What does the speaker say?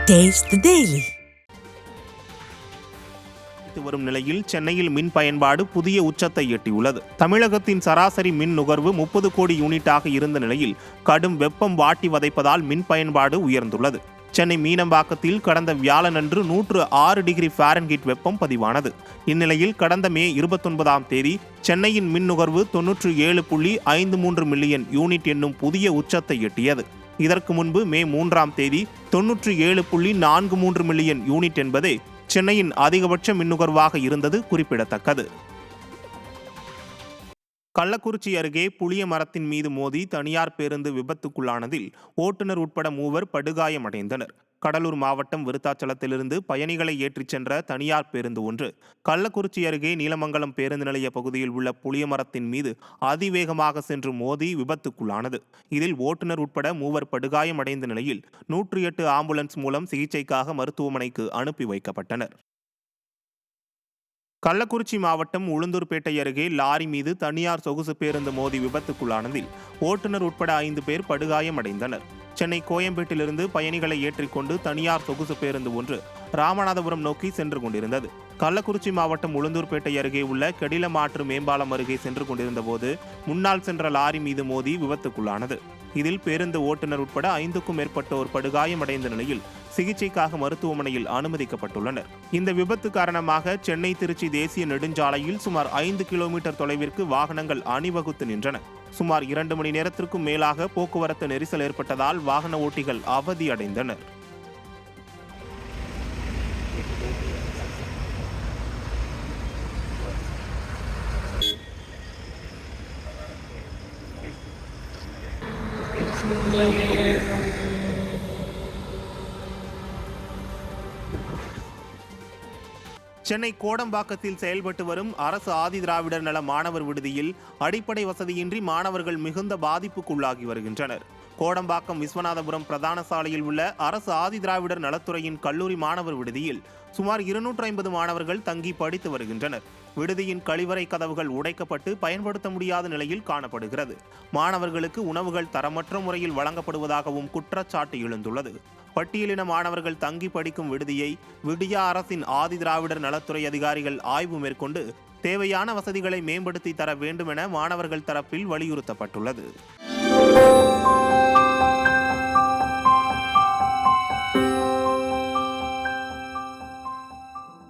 Taste the Daily. வரும் நிலையில் சென்னையில் மின் பயன்பாடு புதிய உச்சத்தை எட்டியுள்ளது. தமிழகத்தின் சராசரி மின் நுகர்வு 30 கோடி யூனிட்டாக இருந்த நிலையில் கடும் வெப்பம் வாட்டி வதைப்பதால் மின் பயன்பாடு உயர்ந்துள்ளது. சென்னை மீனம்பாக்கத்தில் கடந்த வியாழனன்று 106 டிகிரி ஃபாரன்ஹீட் வெப்பம் பதிவானது. இந்நிலையில் கடந்த மே 29ஆம் தேதி சென்னையின் மின் நுகர்வு 97.53 மில்லியன் யூனிட் என்னும் புதிய உச்சத்தை எட்டியது. இதற்கு முன்பு மே 3ஆம் தேதி 97.43 மில்லியன் யூனிட் என்பதே சென்னையின் அதிகபட்ச மின்னுகர்வாக இருந்தது குறிப்பிடத்தக்கது. கள்ளக்குறிச்சி அருகே புளிய மரத்தின் மீது மோதி தனியார் பேருந்து விபத்துக்குள்ளானதில் ஓட்டுநர் உட்பட 3 படுகாயமடைந்தனர். கடலூர் மாவட்டம் விருத்தாச்சலத்திலிருந்து பயணிகளை ஏற்றிச் சென்ற தனியார் பேருந்து ஒன்று கள்ளக்குறிச்சி அருகே நீலமங்கலம் பேருந்து நிலைய பகுதியில் உள்ள புளிய மரத்தின் மீது அதிவேகமாக சென்று மோதி விபத்துக்குள்ளானது. இதில் ஓட்டுநர் உட்பட 3 படுகாயமடைந்த நிலையில் 108 ஆம்புலன்ஸ் மூலம் சிகிச்சைக்காக மருத்துவமனைக்கு அனுப்பி வைக்கப்பட்டனர். கள்ளக்குறிச்சி மாவட்டம் உளுந்தூர்பேட்டை அருகே லாரி மீது தனியார் சொகுசு பேருந்து மோதி விபத்துக்குள்ளானதில் ஓட்டுநர் உட்பட 5 பேர் படுகாயமடைந்தனர். சென்னை கோயம்பேட்டிலிருந்து பயணிகளை ஏற்றிக்கொண்டு தனியார் சொகுசு பேருந்து ஒன்று ராமநாதபுரம் நோக்கி சென்று கொண்டிருந்தது. கள்ளக்குறிச்சி மாவட்டம் உளுந்தூர்பேட்டை அருகே உள்ள கெடிலமாற்று மேம்பாலம் அருகே சென்று கொண்டிருந்த போது முன்னால் சென்ற லாரி மீது மோதி விபத்துக்குள்ளானது. இதில் பேருந்து ஓட்டுநர் உட்பட 5க்கும் மேற்பட்டோர் படுகாயமடைந்த நிலையில் சிகிச்சைக்காக மருத்துவமனையில் அனுமதிக்கப்பட்டுள்ளனர். இந்த விபத்து காரணமாக சென்னை திருச்சி தேசிய நெடுஞ்சாலையில் சுமார் 5 கிலோமீட்டர் தொலைவிற்கு வாகனங்கள் அணிவகுத்து நின்றன. சுமார் 2 மணி நேரத்திற்கும் மேலாக போக்குவரத்து நெரிசல் ஏற்பட்டதால் வாகன ஓட்டிகள் அவதியடைந்தனர். சென்னை கோடம்பாக்கத்தில் செயல்பட்டு வரும் அரசு ஆதிதிராவிடர் நல மாணவர் விடுதியில் அடிப்படை வசதியின்றி மாணவர்கள் மிகுந்த பாதிப்புக்குள்ளாகி வருகின்றனர். கோடம்பாக்கம் விஸ்வநாதபுரம் பிரதான சாலையில் உள்ள அரசு ஆதிதிராவிடர் நலத்துறையின் கல்லூரி மாணவர் விடுதியில் சுமார் 250 மாணவர்கள் தங்கி படித்து வருகின்றனர். விடுதியின் கழிவறை கதவுகள் உடைக்கப்பட்டு பயன்படுத்த முடியாத நிலையில் காணப்படுகிறது. மாணவர்களுக்கு உணவுகள் தரமற்ற முறையில் வழங்கப்படுவதாகவும் குற்றச்சாட்டு எழுந்துள்ளது. பட்டியலின மாணவர்கள் தங்கி படிக்கும் விடுதியை விடியா அரசின் ஆதிதிராவிடர் நலத்துறை அதிகாரிகள் ஆய்வு மேற்கொண்டு தேவையான வசதிகளை மேம்படுத்தி தர வேண்டும் என மாணவர்கள் தரப்பில் வலியுறுத்தப்பட்டுள்ளது.